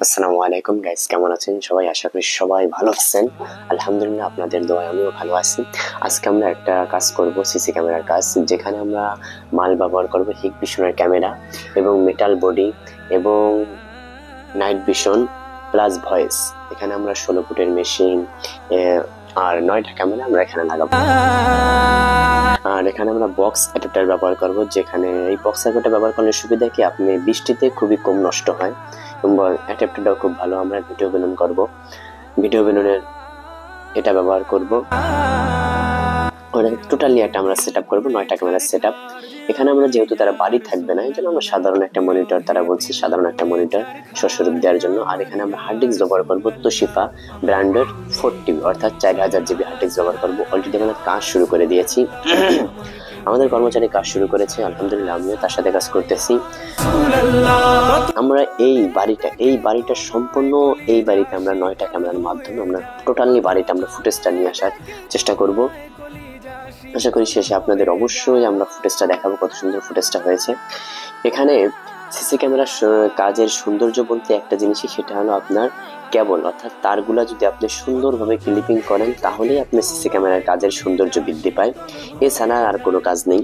আসসালামু আলাইকুম গাইস, কেমন আছেন সবাই? আশা করি সবাই ভালো আছেন। আলহামদুলিল্লাহ, আপনাদের দোয়ায় আমিও ভালো আছি। আজকে আমরা একটা কাজ করব, সিসি ক্যামেরার কাজ, যেখানে আমরা মাল ব্যবহার করব হিগভিশনের ক্যামেরা এবং মেটাল বডি এবং নাইট ভিশন প্লাস ভয়েস। এখানে আমরা 16 ফুটের মেশিন আর 9টা ক্যামেরা আমরা এখানে লাগাবো। আর এখানে আমরা বক্স অ্যাডাপ্টার ব্যবহার করব, যেখানে এই বক্স অ্যাডাপ্টার ব্যবহার করলে সুবিধা কি, আপনি বৃষ্টিতে খুবই কম নষ্ট হয় এবং অ্যাডাপ্টারটাও খুব ভালো। আমরা ভিডিও বেলুন করব, ভিডিও বেলুনের এটা ব্যবহার করব। টোটালি একটা আমরা সেট আপ করবো, 9টা ক্যামেরার সেট আপ। এখানে আমরা যেহেতু তারা বাড়ি থাকবে না, এই জন্য আমরা সাধারণ একটা মনিটর, তারা বলছে সাধারণ একটা মনিটর সস্বরূপ দেওয়ার জন্য। আর এখানে আমরা হার্ড ডিস্ক ব্যবহার করবো তোশিফা ব্র্যান্ডের 4TB অর্থাৎ 4000 GB হার্ড ডিস্ক ব্যবহার করবো। অলরেডি আমরা কাজ শুরু করে দিয়েছি, আমাদের কর্মচারী কাজ শুরু করেছে, আলহামদুলিল্লাহ আমিও তার সাথে কাজ করতেছি। আমরা এই বাড়িটা সম্পূর্ণ, এই বাড়িতে আমরা 9টা ক্যামেরার মাধ্যমে আমরা টোটালি বাড়িটা আমরা ফুটেজটা নিয়ে আসার চেষ্টা করব। আশা করি শেষে আপনাদের অবশ্যই আমরা ফুটেজটা দেখাবো, কত সুন্দর ফুটেজটা হয়েছে। এখানে সিসি ক্যামেরার কাজের সৌন্দর্য বলতে একটা জিনিসই, সেটা হলো আপনার কেবল অর্থাৎ তারগুলা যদি আপনি সুন্দরভাবে ক্লিপিং করেন, তাহলেই আপনার সিসি ক্যামেরার কাজের সৌন্দর্য বৃদ্ধি পায়, এছাড়া আর কোনো কাজ নেই।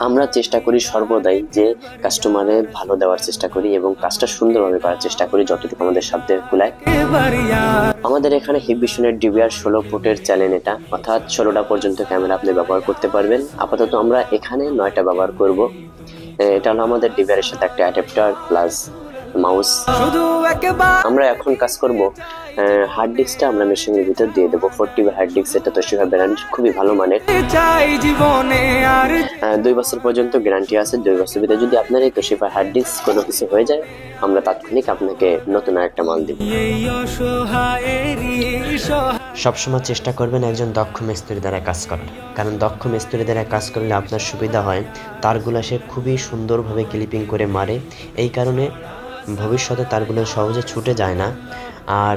আমরা চেষ্টা করি সর্বদাই যে কাস্টমারের ভালো দেওয়ার চেষ্টা করি এবং কাজটা সুন্দরভাবে করার চেষ্টা করি যতটুকু আমাদের সাধ্যে কুলায়। আমাদের এখানে হিগভিশনের DVR 16 ফুটের চ্যানেল, এটা অর্থাৎ 16টা পর্যন্ত ক্যামেরা আপনি ব্যবহার করতে পারবেন। আপাতত আমরা এখানে 9টা ব্যবহার করব। এটা হলো আমাদের DVR এর সাথে একটা অ্যাডাপ্টার প্লাস মাউস। আমরা এখন কাজ করব, হার্ড ডিস্কটা আমরা মেশিনের ভিতর দিয়ে দেবো। 4TB হার্ড ডিস্ক, এটা তোশিফা ব্র্যান্ড, খুবই ভালো মানের। 2 বছর পর্যন্ত গ্যারান্টি আছে। 2 বছর ভিতরে যদি আপনার এই তোশিফা হার্ড ডিস্ক কোনো কিছু হয়ে যায়, আমরা তাৎক্ষণিক আপনাকে নতুন একটা মাল দিব। সবসময় চেষ্টা করবেন একজন দক্ষ মিস্ত্রি দ্বারা কাজ করার, কারণ দক্ষ মিস্ত্রি দ্বারা কাজ করলে আপনার সুবিধা হয়, তারগুলো সে খুবই সুন্দরভাবে ক্লিপিং করে মারে, এই কারণে ভবিষ্যতে তারগুলো সহজে ছুটে যায় না। আর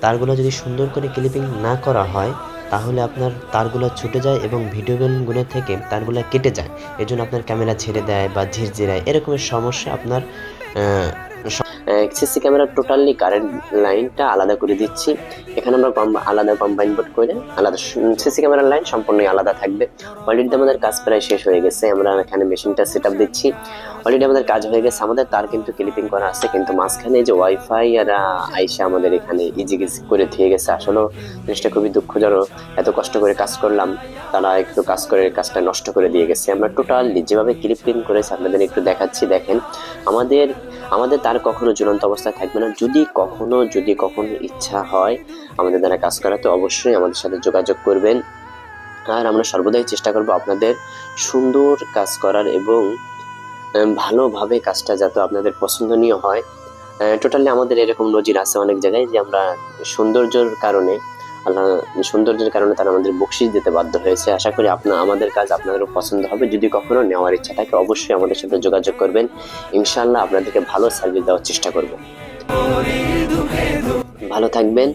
তারগুলো যদি সুন্দর করে ক্লিপিং না করা হয়, তাহলে আপনার তারগুলো ছুটে যায় এবং ভিডিও বেলগুলো থেকে তারগুলো কেটে যায়, এজন্য আপনার ক্যামেরা ছেড়ে দেয় বা ঝিরঝিরায়, এরকমের সমস্যা আপনার। সিসি ক্যামেরার টোটালি কারেন্ট লাইনটা আলাদা করে দিচ্ছি। এখানে আমরা আলাদা কম্বাইন বোর্ড করে আলাদা, সিসি ক্যামেরার লাইন সম্পূর্ণ আলাদা থাকবে। অলরেডি আমাদের কাজ প্রায় শেষ হয়ে গেছে, আমরা এখানে মেশিনটা সেট আপ দিচ্ছি। অলরেডি আমাদের কাজ হয়ে গেছে, আমাদের তার কিন্তু ক্লিপিং করা আছে, কিন্তু মাঝখানে যে ওয়াইফাই আর আইসা আমাদের এখানে ইজি করে দিয়ে গেছে। আসলে জিনিসটা খুবই দুঃখজনক, এত কষ্ট করে কাজ করলাম, তারা একটু কাজ করে কাজটা নষ্ট করে দিয়ে গেছে। আমরা টোটালি যেভাবে ক্লিপিং করেছি আপনাদের একটু দেখাচ্ছি, দেখেন। আমাদের তার কখনো ঝুলন্ত অবস্থায় থাকবে না। যদি কখনো ইচ্ছা হয় আমাদের দ্বারা কাজ করাতে, অবশ্যই আমাদের সাথে যোগাযোগ করবেন। আর আমরা সর্বদাই চেষ্টা করব আপনাদের সুন্দর কাজ করার এবং ভালোভাবে কাজটা যাতে আপনাদের পছন্দনীয় হয়। টোটালি আমাদের এরকম নজির আছে অনেক জায়গায়, যে আমরা সৌন্দর্যের কারণে তারা আমাদের বকশিশ দিতে বাধ্য হয়েছে। আশা করি আমাদের কাজ আপনাদেরও পছন্দ হবে। যদি কখনো নেওয়ার ইচ্ছা থাকে, অবশ্যই আমাদের সাথে যোগাযোগ করবেন, ইনশাআল্লাহ আপনাদেরকে ভালো সার্ভিস দেওয়ার চেষ্টা করব। ভালো থাকবেন।